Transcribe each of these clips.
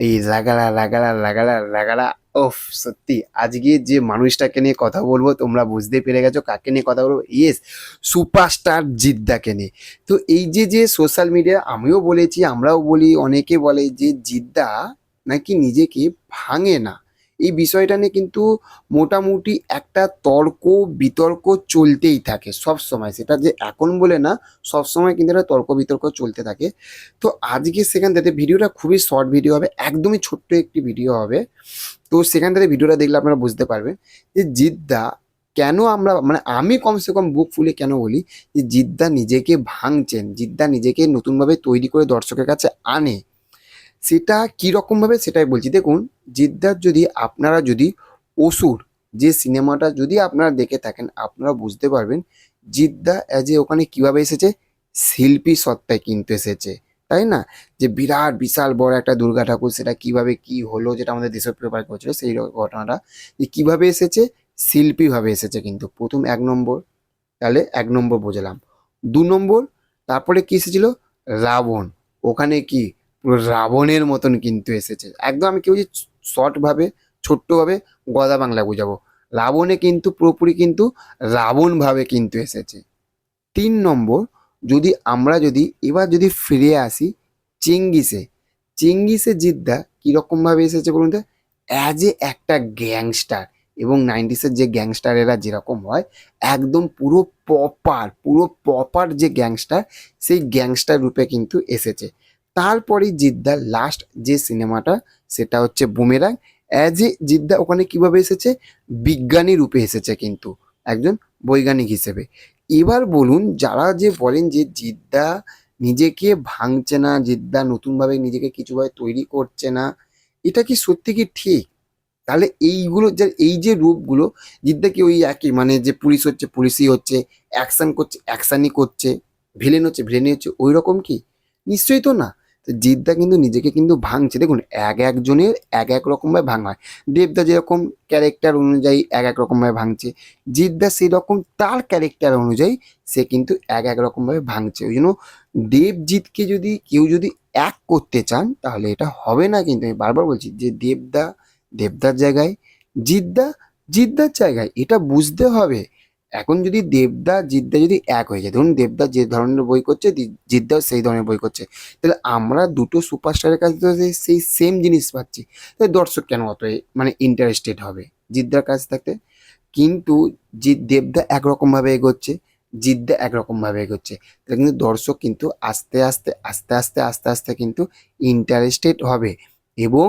এই রাগাড়া রাগাড়া রাগাড়া রাগাড়া। ওফ, সত্যি আজকে যে মানুষটাকে নিয়ে কথা বলবো তোমরা বুঝতে পেরে গেছো কাকে নিয়ে কথা বলবো। ইয়েস, সুপারস্টার জিদ্দাকে নিয়ে। তো এই যে যে সোশ্যাল মিডিয়া, আমিও বলেছি, আমরাও বলি, অনেকে বলে যে জিদ্দা নাকি নিজেকে ভাঙে না। এই বিষয়টা নিয়ে কিন্তু মোটামুটি একটা তর্ক বিতর্ক চলতেই থাকে সব সময়। সেটা যে এখন বলে না, সব সময় কিন্তু একটা তর্ক বিতর্ক চলতে থাকে। তো আজকে সেখান থেকে ভিডিওটা খুবই শর্ট ভিডিও হবে, একদমই ছোট্ট একটি ভিডিও হবে। তো সেখান থেকে ভিডিওটা দেখলে আপনারা বুঝতে পারবেন যে জিদ্দা কেন, আমরা মানে আমি কমসে কম বুক ফুলে কেন বলি যে জিদ্দা নিজেকে ভাঙছেন, জিদ্দা নিজেকে নতুনভাবে তৈরি করে দর্শকের কাছে আনে। সেটা কীরকমভাবে সেটাই বলছি। দেখুন, জিদ্দার যদি আপনারা যদি অসুর যে সিনেমাটা যদি আপনারা দেখে থাকেন, আপনারা বুঝতে পারবেন জিদ্দা অ্যাজ এ ওখানে কীভাবে এসেছে, শিল্পী সত্তায় কিন্তু এসেছে, তাই না? যে বিরাট বিশাল বড় একটা দুর্গা ঠাকুর, সেটা কিভাবে কি হলো, যেটা আমাদের দেশের পেপার করছিল সেই ঘটনাটা, যে কীভাবে এসেছে, শিল্পীভাবে এসেছে কিন্তু প্রথম ১ নম্বর। তাহলে ১ নম্বর বোঝালাম। ২ নম্বর, তারপরে কি এসেছিল, রাবণ। ওখানে কি পুরো রাবণের মতন কিন্তু এসেছে একদম। আমি কি বলছি, শর্টভাবে ছোট্টভাবে গদা বাংলা বুঝাবো, রাবণে কিন্তু পুরোপুরি কিন্তু রাবণভাবে কিন্তু এসেছে। ৩ নম্বর, যদি আমরা যদি এবার যদি ফিরে আসি চেঙ্গিসে, চেঙ্গিসে জিদ্দা কীরকমভাবে এসেছে বলুন তো, অ্যাজ এ একটা গ্যাংস্টার। এবং 90s যে গ্যাংস্টারেরা যেরকম হয়, একদম পুরো প্রপার যে গ্যাংস্টার, সেই গ্যাংস্টার রূপে কিন্তু এসেছে। তারপরে জিদ্দার লাস্ট যে সিনেমাটা, সেটা হচ্ছে বুমেরাং। অ্যাজ এ জিদ্দা ওখানে কিভাবে এসেছে, বিজ্ঞানী রূপে এসেছে কিন্তু, একজন বৈজ্ঞানিক হিসেবে। এবার বলুন, যারা যে বলেন যে জিদ্দা নিজেকে ভাঙছে না, জিদ্দা নতুনভাবে নিজেকে কিছুভাবে তৈরি করছে না, এটা কি সত্যি কি ঠিক? তাহলে এইগুলো যে এই যে রূপগুলো, জিদ্দা কি ওই একই, মানে যে পুলিশ হচ্ছে পুলিশই হচ্ছে, অ্যাকশন করছে অ্যাকশনই করছে, ভিলেন হচ্ছে ভিলেনই হচ্ছে, ওই রকম কি? নিশ্চয়ই তো না। তো জিদ্দা কিন্তু নিজেকে কিন্তু ভাঙছে। দেখুন, একজনের এক রকমভাবে ভাঙা হয়। দেবদা যেরকম ক্যারেক্টার অনুযায়ী এক রকমভাবে ভাঙছে, জিদ্দা সেই রকম তার ক্যারেক্টার অনুযায়ী সে কিন্তু এক রকমভাবে ভাঙছে। ওই জন্য দেবজিৎকে যদি কেউ যদি এক করতে চান তাহলে এটা হবে না কিন্তু। আমি বারবার বলছি যে দেবদা দেবদার জায়গায়, জিদ্দা জিদ্দার জায়গায়, এটা বুঝতে হবে। এখন যদি দেবদা জিদ্দা যদি এক হয়ে যায়, ধরুন দেবদা যে ধরনের বই করছে, জিদ্দাও সেই ধরনের বই করছে, তাহলে আমরা দুটো সুপারস্টারের কাছে তো সেই সেম জিনিস পাচ্ছি। তাহলে দর্শক কেন অত মানে ইন্টারেস্টেড হবে জিদ্দার কাছ থাকতে? কিন্তু দেবদা একরকমভাবে এগোচ্ছে, জিদ্দা একরকমভাবে এগোচ্ছে, তাহলে কিন্তু দর্শক কিন্তু আস্তে আস্তে কিন্তু ইন্টারেস্টেড হবে। এবং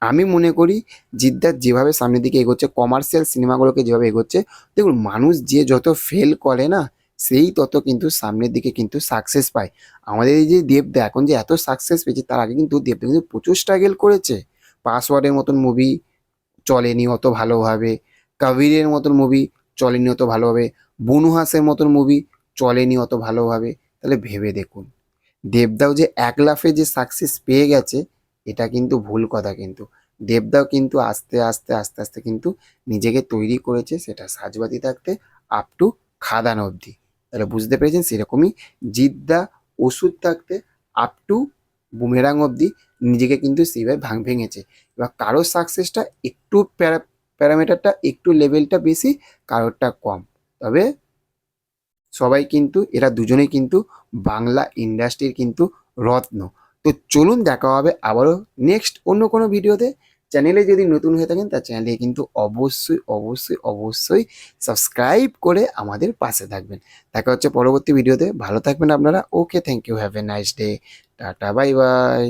আমি মনে করি জিদ্দার যেভাবে সামনের দিকে এগোচ্ছে, কমার্শিয়াল সিনেমাগুলোকে যেভাবে এগোচ্ছে, দেখুন মানুষ যে যত ফেল করে না, সেই তত কিন্তু সামনের দিকে কিন্তু সাকসেস পায়। আমাদের এই যে দেবদা এখন যে এত সাকসেস পেয়েছে, তার আগে কিন্তু দেবদা কিন্তু প্রচুর স্ট্রাগল করেছে। পাসওয়ার্ডের মতন মুভি চলেনি অত ভালোভাবে, কবিরের মতন মুভি চলেনি অত ভালোভাবে, বনুহাসের মতন মুভি চলেনি অত ভালোভাবে। তাহলে ভেবে দেখুন, দেবদাও যে এক লাফে যে সাকসেস পেয়ে গেছে, এটা কিন্তু ভুল কথা কিন্তু। দেবদাও কিন্তু আস্তে আস্তে কিন্তু নিজেকে তৈরি করেছে, সেটা সাজবাতি থাকতে আপ টু খাদান অবধি। তাহলে বুঝতে পেরেছেন, সেরকমই জিদ্দা ওষুধ থাকতে আপ টু বুমেরাং অবধি নিজেকে কিন্তু সেইভাবে ভেঙেছে। এবার কারো সাকসেসটা একটু প্যারামিটারটা একটু লেভেলটা বেশি, কারোরটা কম। তবে সবাই কিন্তু, এরা দুজনেই কিন্তু বাংলা ইন্ডাস্ট্রির কিন্তু রত্ন। তো চলুন, দেখা হবে আবারও নেক্সট অন্য কোনো ভিডিওতে। চ্যানেলে যদি নতুন হয়ে থাকেন তার চ্যানেলে কিন্তু অবশ্যই সাবস্ক্রাইব করে আমাদের পাশে থাকবেন। দেখা হচ্ছে পরবর্তী ভিডিওতে। ভালো থাকবেন আপনারা। Okay, thank you, have a nice day, tata, bye by.